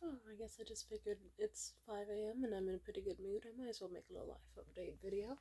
Oh, I guess I just figured it's 5 a.m. and I'm in a pretty good mood. I might as well make a little life update video.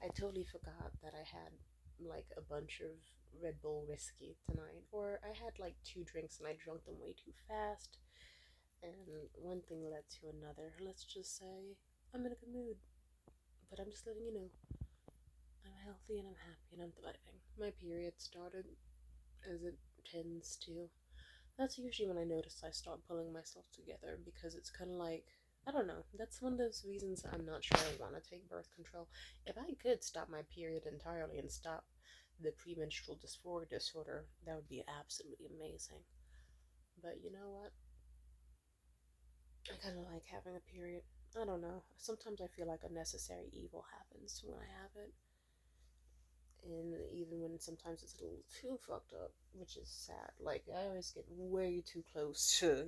I totally forgot that I had like a bunch of Red Bull whiskey tonight, or I had like two drinks and I drank them way too fast, and one thing led to another. Let's just say I'm in a good mood, but I'm just letting you know I'm healthy and I'm happy and I'm thriving. My period started as it tends to. That's usually when I notice I start pulling myself together because it's kind of like, I don't know. That's one of those reasons I'm not sure I want to take birth control. If I could stop my period entirely and stop the premenstrual dysphoria disorder, that would be absolutely amazing. But you know what? I kind of like having a period. I don't know. Sometimes I feel like unnecessary evil happens when I have it. And even when sometimes it's a little too fucked up, which is sad. Like, I always get way too close to,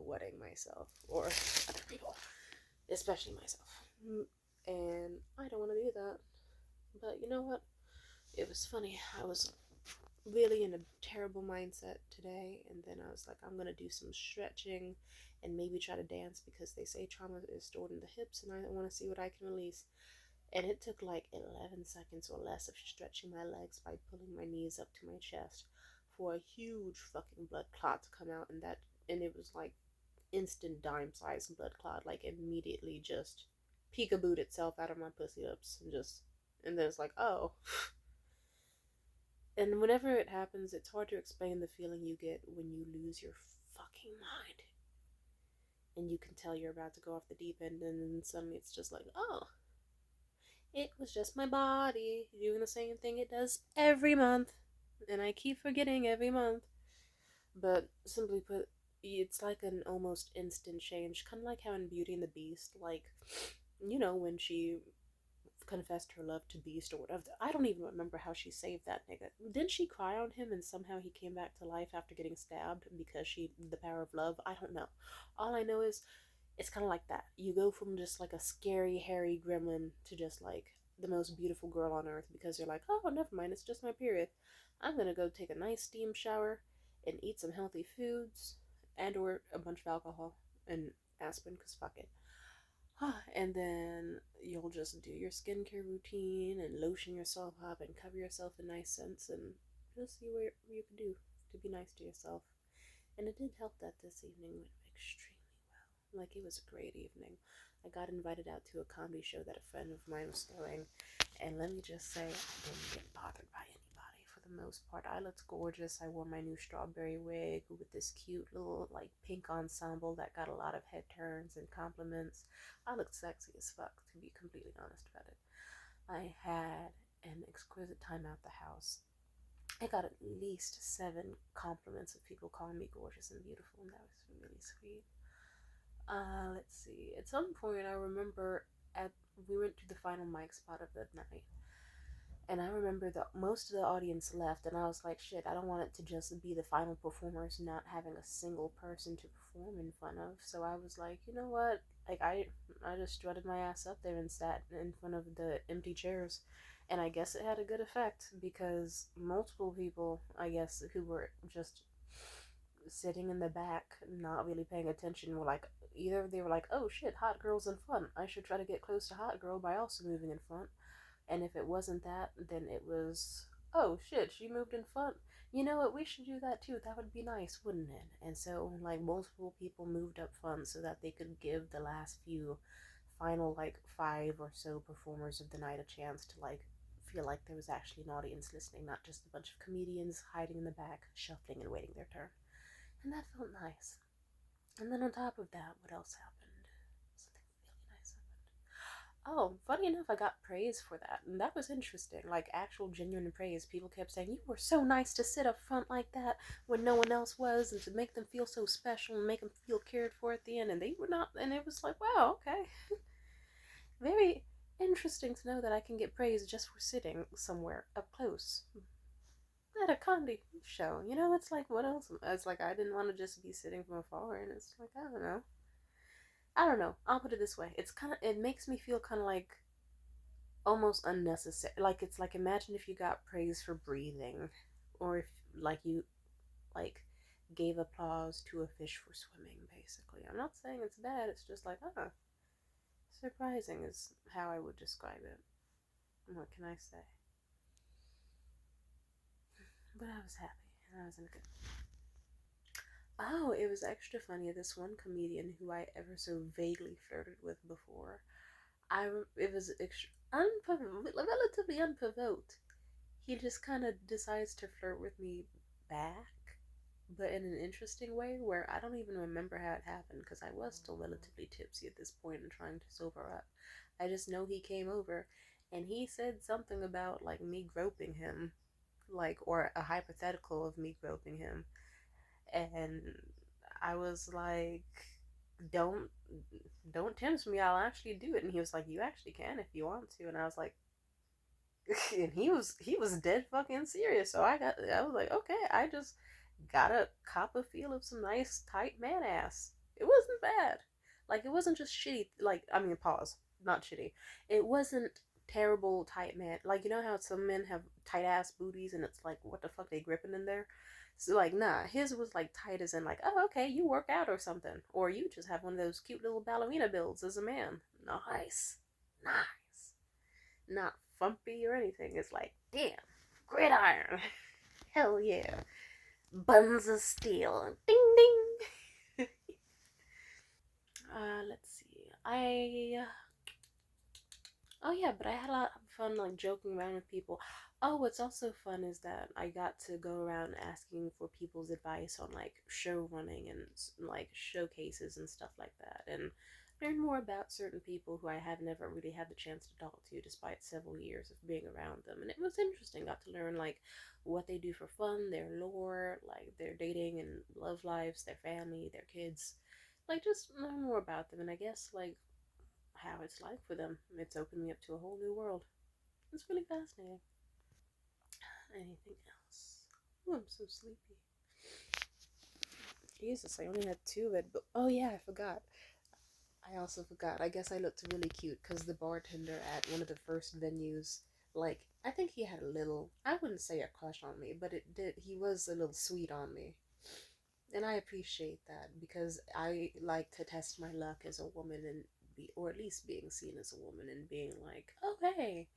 wetting myself or other people, especially myself. And I don't want to do that. But you know what? It was funny. I was really in a terrible mindset today, and then I was like, I'm gonna do some stretching and maybe try to dance because they say trauma is stored in the hips, and I want to see what I can release. And it took like 11 seconds or less of stretching my legs by pulling my knees up to my chest for a huge fucking blood clot to come out. And it was like instant dime sized blood clot, like immediately just peekabooed itself out of my pussy lips and then it's like, oh. And whenever it happens, it's hard to explain the feeling you get when you lose your fucking mind. And you can tell you're about to go off the deep end, and then suddenly it's just like, oh, it was just my body doing the same thing it does every month. And I keep forgetting every month. But simply put, it's like an almost instant change. Kind of like how in Beauty and the Beast, like, when she confessed her love to Beast or whatever. I don't even remember how she saved that nigga. Didn't she cry on him and somehow he came back to life after getting stabbed because the power of love? I don't know. All I know is it's kind of like that. You go from just like a scary, hairy gremlin to just like the most beautiful girl on earth because you're like, oh, never mind, it's just my period. I'm gonna go take a nice steam shower and eat some healthy foods and or a bunch of alcohol and aspirin because fuck it. And then you'll just do your skincare routine and lotion yourself up and cover yourself in nice scents and just see what you can do to be nice to yourself. And it did help that this evening went extremely well. Like, it was a great evening. I got invited out to a comedy show that a friend of mine was throwing, and let me just say, I didn't get bothered by anybody for the most part. I looked gorgeous. I wore my new strawberry wig with this cute little, like, pink ensemble that got a lot of head turns and compliments. I looked sexy as fuck, to be completely honest about it. I had an exquisite time at the house. I got at least 7 compliments of people calling me gorgeous and beautiful, and that was really sweet. Let's see. At some point, I remember at we went to the final mic spot of the night, and I remember that most of the audience left, and I was like, shit, I don't want it to just be the final performers not having a single person to perform in front of. So I was like, you know what? Like, I just strutted my ass up there and sat in front of the empty chairs. And I guess it had a good effect because multiple people, I guess, who were just sitting in the back, not really paying attention, were like, either they were like, oh shit, hot girl's in front. I should try to get close to hot girl by also moving in front. And if it wasn't that, then it was, oh shit, she moved in front. You know what? We should do that too. That would be nice, wouldn't it? And so, like, multiple people moved up front so that they could give the last few final, like, 5 or so performers of the night a chance to, like, feel like there was actually an audience listening, not just a bunch of comedians hiding in the back, shuffling and waiting their turn. And that felt nice. And then on top of that, what else happened? Something really nice happened. Oh, funny enough, I got praise for that. And that was interesting. Like, actual genuine praise. People kept saying, you were so nice to sit up front like that when no one else was, and to make them feel so special and make them feel cared for at the end. And they were not, and it was like, wow, okay. Very interesting to know that I can get praise just for sitting somewhere up close at a comedy show. It's like, what else? It's like, I didn't want to just be sitting from afar, and it's like, I don't know. I'll put it this way. It makes me feel kind of like almost unnecessary. Like, it's like, imagine if you got praise for breathing, or if, like, you, like, gave applause to a fish for swimming, basically. I'm not saying it's bad, it's just like, surprising is how I would describe it. What can I say? But I was happy, and I was in a good. Oh, it was extra funny. This one comedian who I ever so vaguely flirted with before, it was relatively unprovoked. He just kind of decides to flirt with me back, but in an interesting way where I don't even remember how it happened because I was still relatively tipsy at this point and trying to sober up. I just know he came over and he said something about like me groping him, like, or a hypothetical of me groping him, and I was like, don't don't tempt me, I'll actually do it. And he was like, you actually can if you want to. And I was like, and he was dead fucking serious. So I was like, okay, I just gotta cop a feel of some nice tight man ass. It wasn't bad. Like, it wasn't just shitty. Like, I mean, pause, not shitty. It wasn't terrible tight man. Like, you know how some men have tight ass booties and it's like, what the fuck, they gripping in there. So like, nah, his was like tight as in like, oh, okay, you work out or something, or you just have one of those cute little ballerina builds as a man. Nice, nice, not frumpy or anything. It's like, damn, gridiron, hell yeah, buns of steel, ding ding. Let's see. Oh yeah, but I had a lot of fun like joking around with people. Oh, what's also fun is that I got to go around asking for people's advice on like show running and like showcases and stuff like that, and learn more about certain people who I have never really had the chance to talk to despite several years of being around them. And it was interesting. Got to learn like what they do for fun, their lore, like their dating and love lives, their family, their kids. Like, just learn more about them, and I guess like how it's like for them. It's opened me up to a whole new world. It's really fascinating. Anything else? Oh, I'm so sleepy. Jesus, I only had two Red Bull. Oh yeah, I forgot. I also forgot. I guess I looked really cute because the bartender at one of the first venues, like, I think he had a little, I wouldn't say a crush on me, but he was a little sweet on me. And I appreciate that because I like to test my luck as a woman and be, or at least being seen as a woman and being like, oh hey,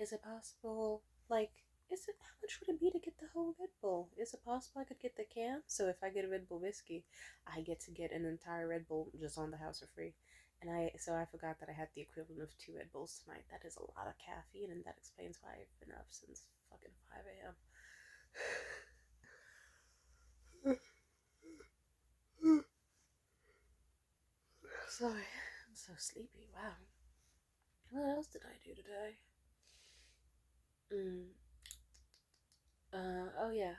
is it possible? Like, is it, how much would it be to get the whole Red Bull? Is it possible I could get the can? So if I get a Red Bull whiskey, I get to get an entire Red Bull just on the house for free. And I forgot that I had the equivalent of two Red Bulls tonight. That is a lot of caffeine, and that explains why I've been up since fucking 5 a.m. Sorry, I'm so sleepy. Wow. What else did I do today? Mm, oh yeah.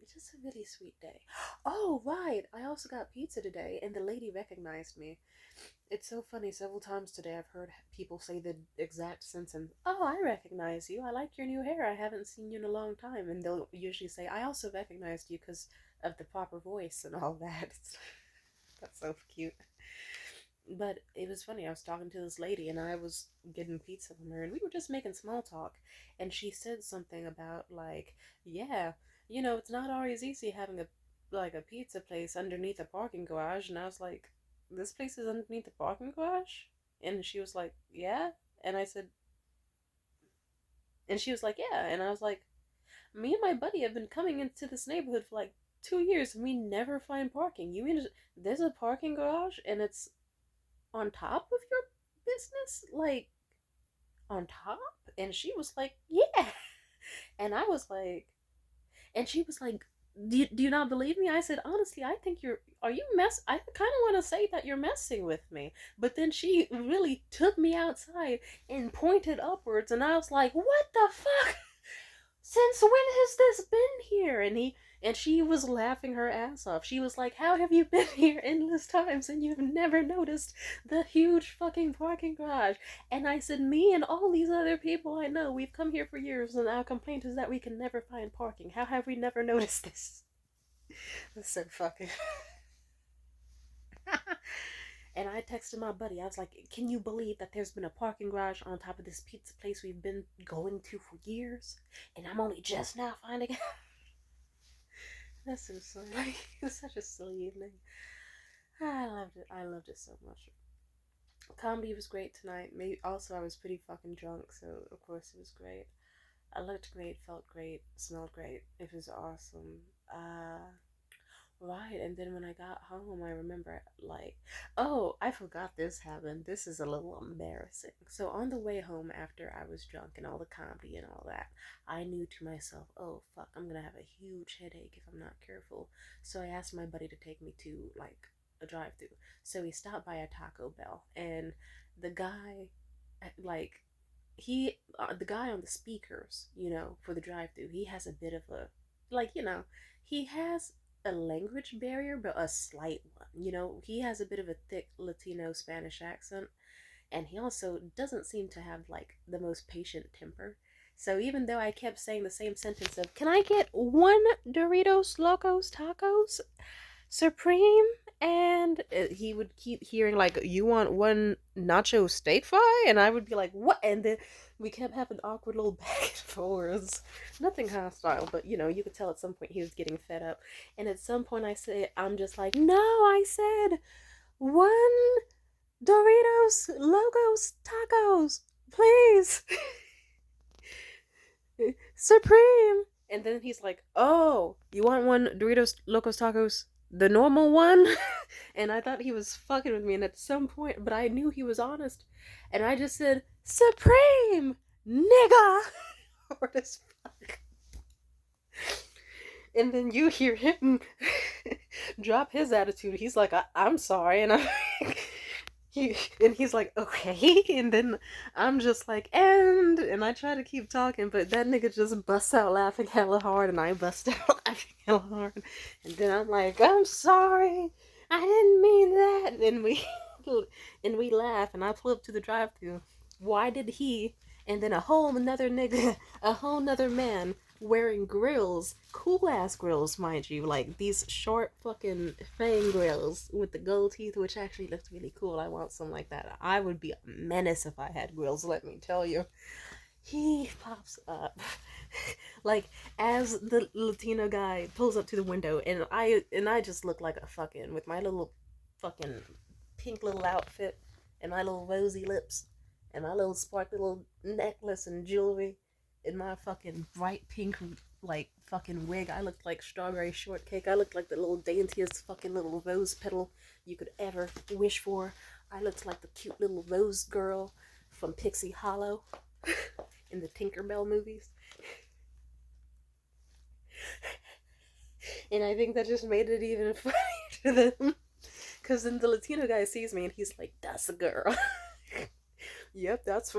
It's just a really sweet day. Oh, right. I also got pizza today, and the lady recognized me. It's so funny. Several times today, I've heard people say the exact sentence, "Oh, I recognize you. I like your new hair. I haven't seen you in a long time." And they'll usually say, "I also recognized you because of the proper voice and all that." That's so cute. But it was funny. I was talking to this lady and I was getting pizza from her and we were just making small talk. And she said something about like, yeah, it's not always easy having a pizza place underneath a parking garage. And I was like, this place is underneath a parking garage? And she was like, yeah. And I said, and she was like, yeah. And I was like, me and my buddy have been coming into this neighborhood for like 2 years and we never find parking. You mean there's a parking garage and it's on top of your business? Like, on top? And she was like, yeah. And I was like, and she was like, do you not believe me? I said, honestly, I think are you I kind of want to say that you're messing with me. But then she really took me outside and pointed upwards. And I was like, what the fuck? Since when has this been here? And she was laughing her ass off. She was like, how have you been here endless times and you've never noticed the huge fucking parking garage? And I said, me and all these other people I know, we've come here for years and our complaint is that we can never find parking. How have we never noticed this? That's so fucking. And I texted my buddy. I was like, can you believe that there's been a parking garage on top of this pizza place we've been going to for years? And I'm only just now finding it. That's so silly. It's such a silly evening. I loved it. I loved it so much. Comedy was great tonight. Maybe also I was pretty fucking drunk, so of course it was great. I looked great, felt great, smelled great. It was awesome. Right, and then when I got home, I remember, like, oh, I forgot this happened. This is a little embarrassing. So, on the way home after I was drunk and all the comedy and all that, I knew to myself, oh, fuck, I'm gonna have a huge headache if I'm not careful. So, I asked my buddy to take me to, like, a drive through. So, we stopped by a Taco Bell, and the guy, like, the guy on the speakers, for the drive through, he has a bit of a, like, he has a language barrier, but a slight one. He has a bit of a thick Latino Spanish accent, and he also doesn't seem to have like the most patient temper. So even though I kept saying the same sentence of, "Can I get one Doritos Locos Tacos Supreme?" And he would keep hearing like, "You want one nacho steak fry?" And I would be like, "What?" And then we kept having awkward little back and forwards. Nothing hostile, but you could tell at some point he was getting fed up. And at some point I'm just like, "No, I said one Doritos Locos Tacos, please." Supreme. And then he's like, "Oh, you want one Doritos Locos Tacos, the normal one?" And I thought he was fucking with me. And at some point, but I knew he was honest. And I just said, "Supreme, nigga." Hard as fuck. And then you hear him drop his attitude. He's like, I'm sorry. And I'm like, he's like, "Okay." And then I'm just like, and I try to keep talking, but that nigga just busts out laughing hella hard, and I bust out laughing hella hard. And then I'm like, "I'm sorry, I didn't mean that." And we laugh, and I pull up to the drive-thru. Why did he? And then a whole another nigga, a whole nother man wearing grills, cool ass grills, mind you, like these short fucking fang grills with the gold teeth, which actually looks really cool. I want some like that. I would be a menace if I had grills, let me tell you. He pops up like as the Latino guy pulls up to the window, and I just look like a fucking, with my little fucking pink little outfit and my little rosy lips and my little sparkly little necklace and jewelry in my fucking bright pink, like, fucking wig. I looked like strawberry shortcake. I looked like the little daintiest fucking little rose petal you could ever wish for. I looked like the cute little rose girl from Pixie Hollow in the Tinkerbell movies. And I think that just made it even funnier to them. Because then the Latino guy sees me and he's like, "That's a girl." Yep, that's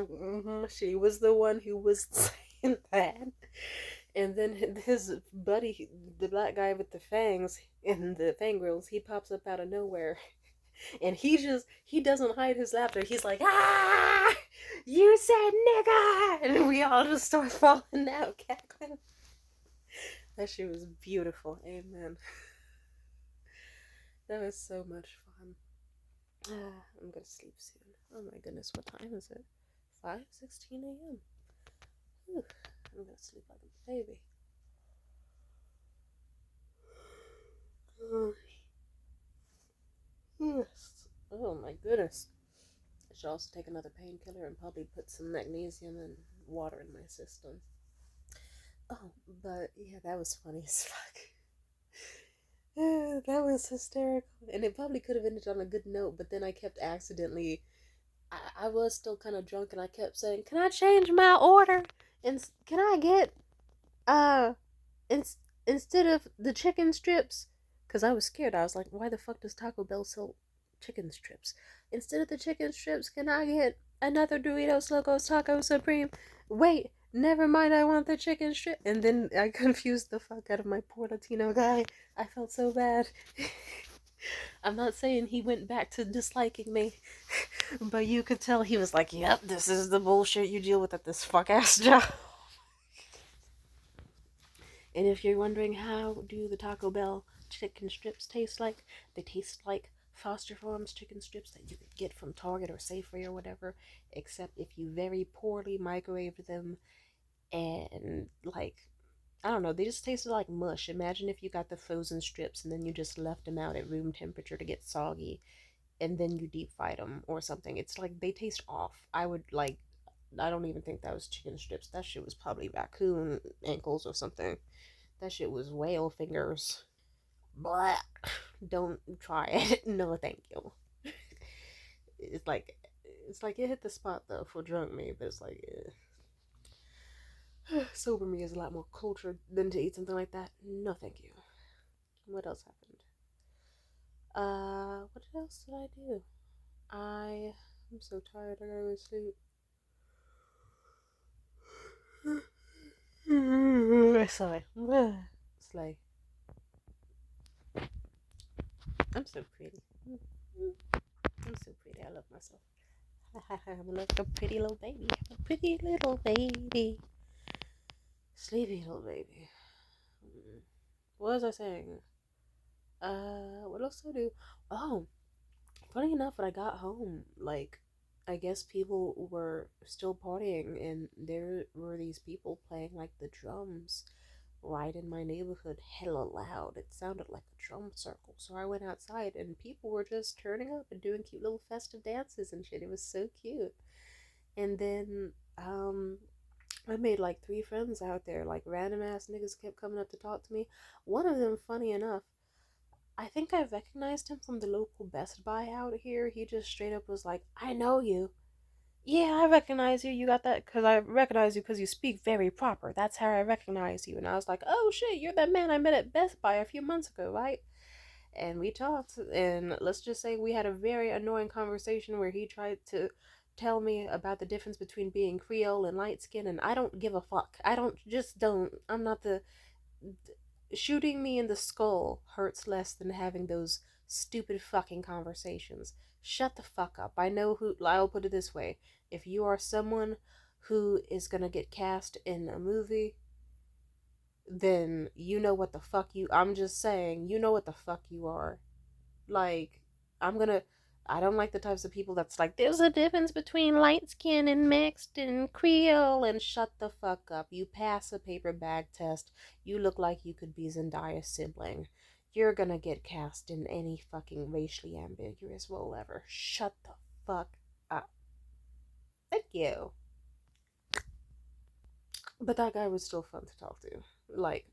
she was the one who was saying that. And then his buddy, the black guy with the fangs and the fang grills, he pops up out of nowhere. And he doesn't hide his laughter. He's like, "Ah, you said nigga!" And we all just start falling out cackling. That shit was beautiful. Amen. That was so much fun. I'm gonna sleep soon. Oh my goodness, what time is it? 5:16 a.m. Whew, I'm gonna sleep like a baby. Yes. Oh my goodness. I should also take another painkiller and probably put some magnesium and water in my system. Oh, but yeah, that was funny as fuck. That was hysterical. And it probably could have ended on a good note, but then I kept accidentally. I was still kind of drunk, and I kept saying, "Can I change my order? And can I get, uh, in, instead of the chicken strips?" Because I was scared. I was like, "Why the fuck does Taco Bell sell chicken strips? Instead of the chicken strips, can I get another Doritos Locos Taco Supreme? Wait, never mind, I want the chicken strip." And then I confused the fuck out of my poor Latino guy. I felt so bad. I'm not saying he went back to disliking me, but you could tell he was like, "Yep, this is the bullshit you deal with at this fuck ass job." And if you're wondering how do the Taco Bell chicken strips taste like, they taste like Foster Farms chicken strips that you could get from Target or Safeway or whatever, except if you very poorly microwave them and, like, I don't know, they just tasted like mush. Imagine if you got the frozen strips and then you just left them out at room temperature to get soggy and then you deep fried them or something. It's like they taste off. I don't even think that was chicken strips. That shit was probably raccoon ankles or something. That shit was whale fingers. Blah. Don't try it. No, thank you. It's like it hit the spot though for drunk me, but it's like sober me is a lot more cultured than to eat something like that. No, thank you. What else happened? What else did I do? I'm so tired. I gotta go to sleep. Sorry. Slay. I'm so pretty. I'm so pretty. I love myself. I'm like a pretty little baby. I'm a pretty little baby. Sleepy little baby. What was I saying? What else did I do? Oh, funny enough, when I got home, like, I guess people were still partying, and there were these people playing, like, the drums right in my neighborhood hella loud. It sounded like a drum circle. So I went outside, and people were just turning up and doing cute little festive dances and shit. It was so cute. And then, I made like three friends out there. Like random ass niggas kept coming up to talk to me. One of them, funny enough, I think I recognized him from the local Best Buy out here. He just straight up was like, "I know you." "Yeah, I recognize you. You got that because I recognize you because you speak very proper. That's how I recognize you." And I was like, "Oh shit, you're that man I met at Best Buy a few months ago, right?" And we talked, and let's just say we had a very annoying conversation where he tried to tell me about the difference between being Creole and light skin, and I don't give a fuck. I don't, just don't. I'm not the. Shooting me in the skull hurts less than having those stupid fucking conversations. Shut the fuck up. I know who. I'll put it this way: if you are someone who is gonna get cast in a movie, then you know what the fuck you. I'm just saying, you know what the fuck you are. Like, I'm gonna. I don't like the types of people that's like, there's a difference between light skin and mixed and Creole, and shut the fuck up. You pass a paper bag test, you look like you could be Zendaya's sibling. You're gonna get cast in any fucking racially ambiguous role ever. Shut the fuck up. Thank you. But that guy was still fun to talk to. Like,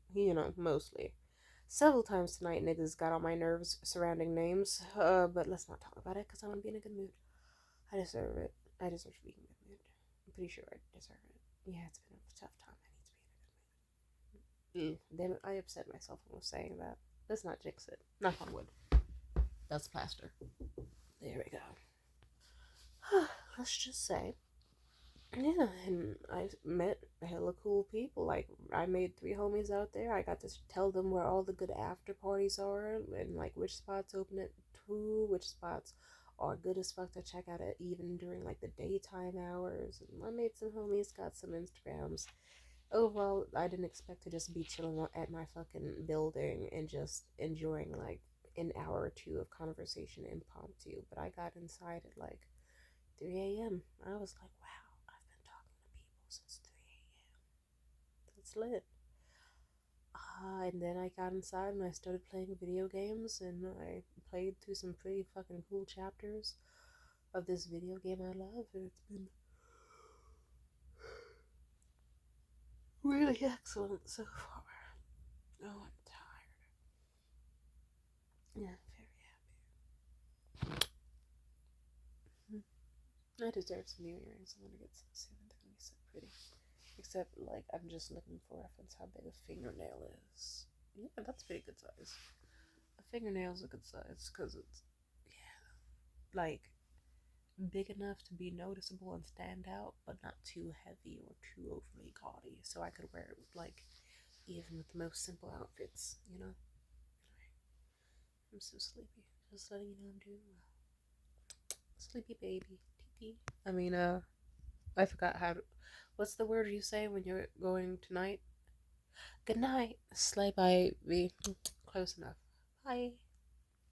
mostly. Several times tonight, niggas got on my nerves surrounding names, but let's not talk about it because I want to be in a good mood. I deserve it. I deserve to be in a good mood. I'm pretty sure I deserve it. Yeah, it's been a tough time. I need to be in a good mood. Damn it, I upset myself when I was saying that. Let's not jinx it. Knock on wood. That's plaster. There we go. Let's just say, yeah, and I met hella cool people. Like, I made three homies out there. I got to tell them where all the good after parties are and, like, which spots open at 2, which spots are good as fuck to check out at even during, like, the daytime hours. And I made some homies, got some Instagrams. Overall, I didn't expect to just be chilling at my fucking building and just enjoying, like, an hour or two of conversation impromptu. But I got inside at, like, 3 a.m. I was like, wow, I've been talking to people since 3 a.m. That's lit. And then I got inside and I started playing video games, and I played through some pretty fucking cool chapters of this video game I love, and it's been really excellent so far. Oh, I'm tired. Yeah, very happy. I deserve some new earrings. I'm gonna get some soon. They're gonna be so pretty. Except, like, I'm just looking for reference how big a fingernail is. Yeah, that's pretty good size. A fingernail's a good size because it's, yeah, like, big enough to be noticeable and stand out, but not too heavy or too overly gaudy. So I could wear it with, like, even with the most simple outfits, you know? Anyway, I'm so sleepy. Just letting you know I'm doing well. Sleepy baby. Tee. I mean, I forgot how to. What's the word you say when you're going tonight? Good night. Slay by be close enough. Bye.